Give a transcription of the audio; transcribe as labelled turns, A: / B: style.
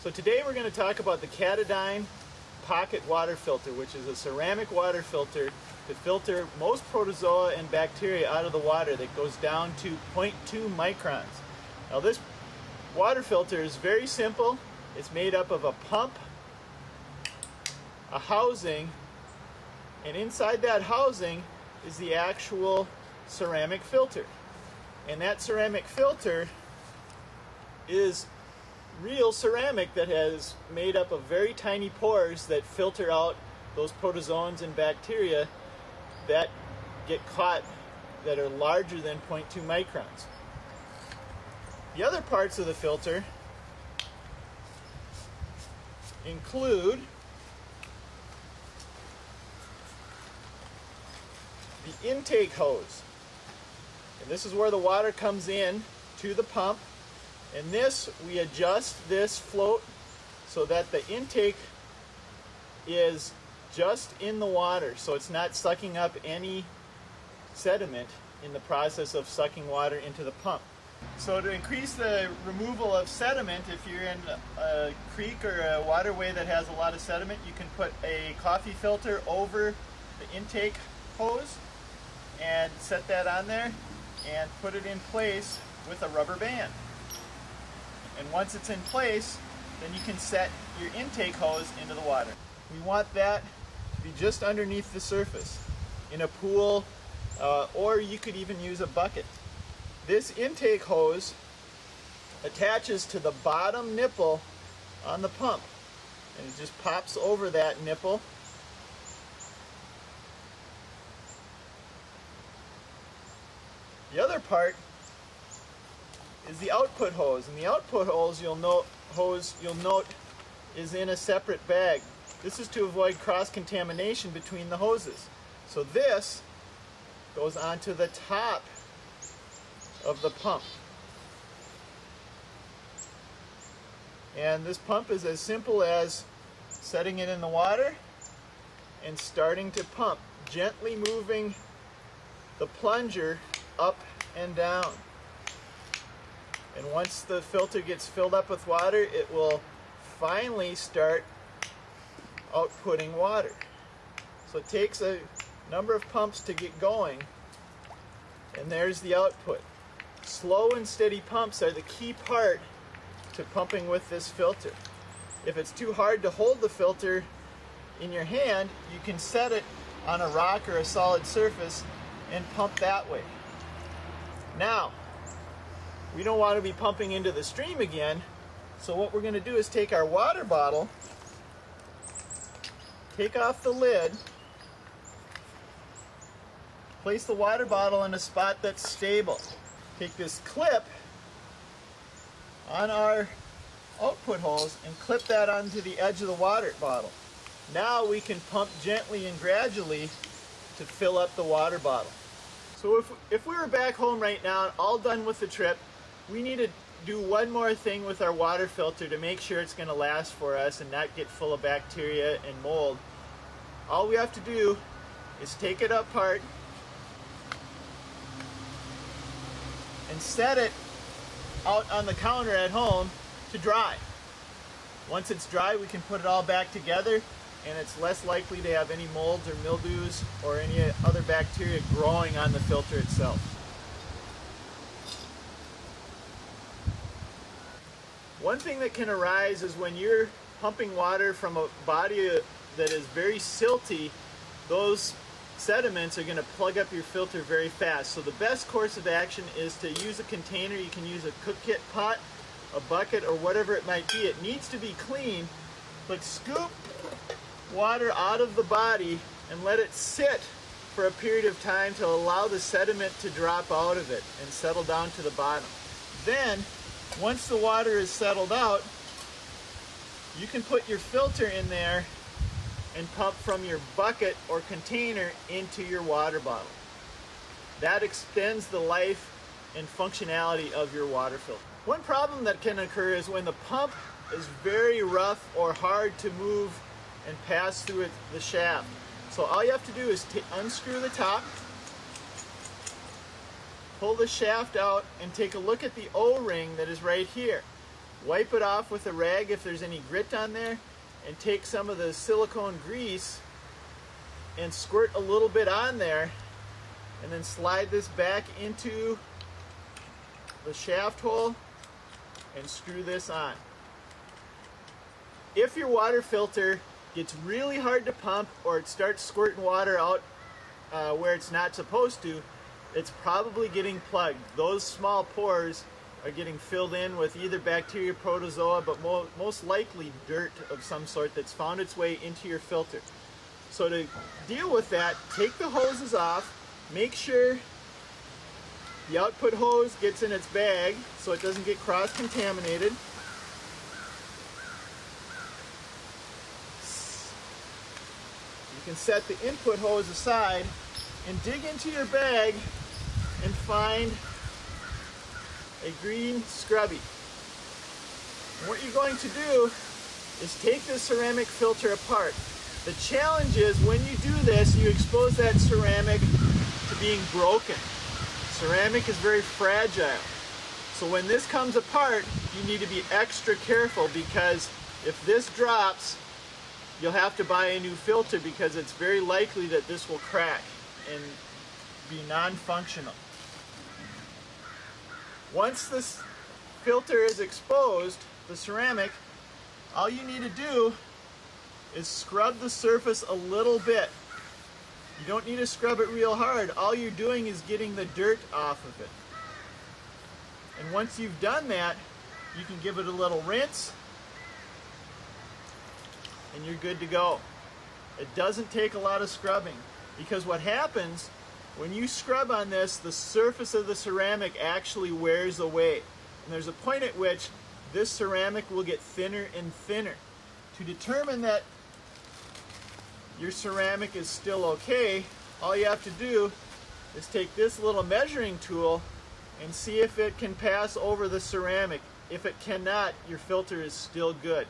A: So today we're going to talk about the katadyne pocket water filter, which is a ceramic water filter to filter most protozoa and bacteria out of the water that goes down to 0.2 microns. Now this water filter is very simple. It's made up of a pump, a housing, and inside that housing is the actual ceramic filter. And that ceramic filter is real ceramic that has made up of very tiny pores that filter out those protozoans and bacteria that get caught that are larger than 0.2 microns. The other parts of the filter include the intake hose. And this is where the water comes in to the pump. And this, we adjust this float so that the intake is just in the water, so it's not sucking up any sediment in the process of sucking water into the pump. So to increase the removal of sediment, if you're in a creek or a waterway that has a lot of sediment, you can put a coffee filter over the intake hose and set that on there and put it in place with a rubber band. And once it's in place, then you can set your intake hose into the water. We want that to be just underneath the surface in a pool, or you could even use a bucket. This intake hose attaches to the bottom nipple on the pump, and it just pops over that nipple. The other part is the output hose, and the output hose you'll note is in a separate bag. This is to avoid cross-contamination between the hoses. So this goes onto the top of the pump. And this pump is as simple as setting it in the water and starting to pump, gently moving the plunger up and down. And once the filter gets filled up with water, it will finally start outputting water. So it takes a number of pumps to get going, and there's the output. Slow and steady pumps are the key part to pumping with this filter. If it's too hard to hold the filter in your hand, you can set it on a rock or a solid surface and pump that way. Now, we don't want to be pumping into the stream again, so what we're going to do is take our water bottle, take off the lid, place the water bottle in a spot that's stable. Take this clip on our output hose and clip that onto the edge of the water bottle. Now we can pump gently and gradually to fill up the water bottle. So if we were back home right now, all done with the trip, we need to do one more thing with our water filter to make sure it's going to last for us and not get full of bacteria and mold. All we have to do is take it apart and set it out on the counter at home to dry. Once it's dry, we can put it all back together, and it's less likely to have any molds or mildews or any other bacteria growing on the filter itself. One thing that can arise is when you're pumping water from a body that is very silty, those sediments are going to plug up your filter very fast. So the best course of action is to use a container. You can use a cook kit pot, a bucket, or whatever it might be. It needs to be clean, but scoop water out of the body and let it sit for a period of time to allow the sediment to drop out of it and settle down to the bottom. Then, once the water is settled out, you can put your filter in there and pump from your bucket or container into your water bottle. That extends the life and functionality of your water filter. One problem that can occur is when the pump is very rough or hard to move and pass through the shaft. So all you have to do is unscrew the top, pull the shaft out, and take a look at the O-ring that is right here. wipe it off with a rag if there's any grit on there, and take some of the silicone grease and squirt a little bit on there, and then slide this back into the shaft hole and screw this on. If your water filter gets really hard to pump, or it starts squirting water out where it's not supposed to, it's probably getting plugged. Those small pores are getting filled in with either bacteria, protozoa, but most likely dirt of some sort that's found its way into your filter. So to deal with that, take the hoses off, make sure the output hose gets in its bag so it doesn't get cross-contaminated. You can set the input hose aside and dig into your bag and find a green scrubby. And what you're going to do is take this ceramic filter apart. The challenge is when you do this, you expose that ceramic to being broken. Ceramic is very fragile. So when this comes apart, you need to be extra careful, because if this drops, you'll have to buy a new filter, because it's very likely that this will crack and be non-functional. Once this filter is exposed, the ceramic, all you need to do is scrub the surface a little bit. You don't need to scrub it real hard. All you're doing is getting the dirt off of it. And once you've done that, you can give it a little rinse and you're good to go. It doesn't take a lot of scrubbing, because what happens when you scrub on this, the surface of the ceramic actually wears away. And there's a point at which this ceramic will get thinner and thinner. To determine that your ceramic is still okay, all you have to do is take this little measuring tool and see if it can pass over the ceramic. If it cannot, your filter is still good.